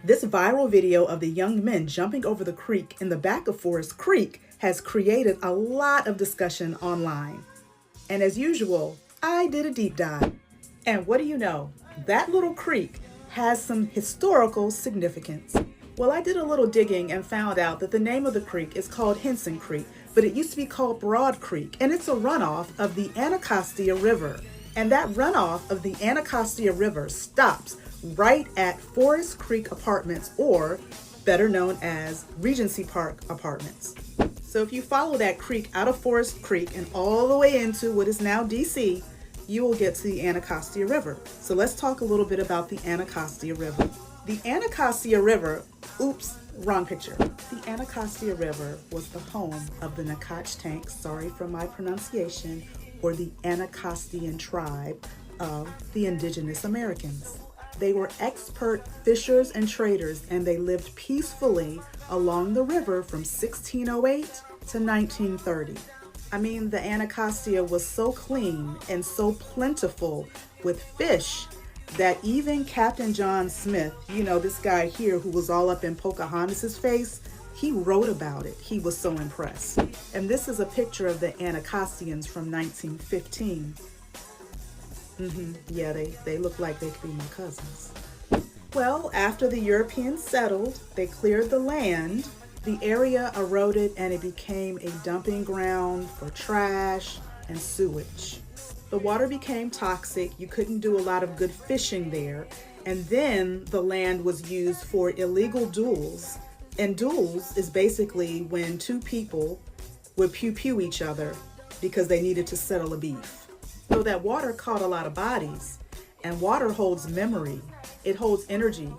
This viral video of the young men jumping over the creek in the back of Forest Creek has created a lot of discussion online. And as usual, I did a deep dive. And what do you know? That little creek has some historical significance. Well, I did a little digging and found out that the name of the creek is called Henson Creek, but it used to be called Broad Creek, and it's a runoff of the Anacostia River. And that runoff of the Anacostia River stops right at Forest Creek Apartments, or better known as Regency Park Apartments. So if you follow that creek out of Forest Creek and all the way into what is now DC, you will get to the Anacostia River. So let's talk a little bit about the Anacostia River. The Anacostia River, oops, wrong picture. The Anacostia River was the home of the Nacotchtank, sorry for my pronunciation, or the Anacostian tribe of the indigenous Americans. They were expert fishers and traders, and they lived peacefully along the river from 1608 to 1930. I mean, the Anacostia was so clean and so plentiful with fish that even Captain John Smith, you know, this guy here who was all up in Pocahontas's face, he wrote about it. He was so impressed. And this is a picture of the Anacostians from 1915. Yeah, they look like they could be my cousins. Well, after the Europeans settled, they cleared the land, the area eroded, and it became a dumping ground for trash and sewage. The water became toxic. You couldn't do a lot of good fishing there. And then the land was used for illegal duels. And duels is basically when two people would pew-pew each other because they needed to settle a beef. So that water caught a lot of bodies. And water holds memory, it holds energy,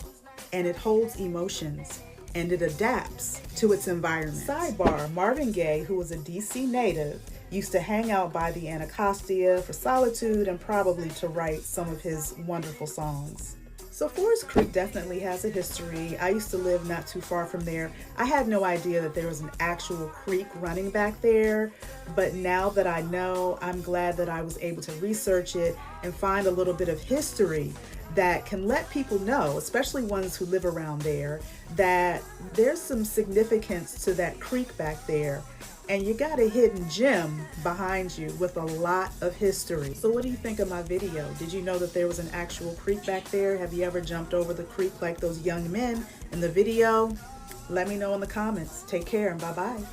and it holds emotions, and it adapts to its environment. Sidebar, Marvin Gaye, who was a DC native, used to hang out by the Anacostia for solitude and probably to write some of his wonderful songs. So Forest Creek definitely has a history. I used to live not too far from there. I had no idea that there was an actual creek running back there, but now that I know, I'm glad that I was able to research it and find a little bit of history that can let people know, especially ones who live around there, that there's some significance to that creek back there. And you got a hidden gem behind you with a lot of history. So what do you think of my video? Did you know that there was an actual creek back there? Have you ever jumped over the creek like those young men in the video? Let me know in the comments. Take care and bye-bye.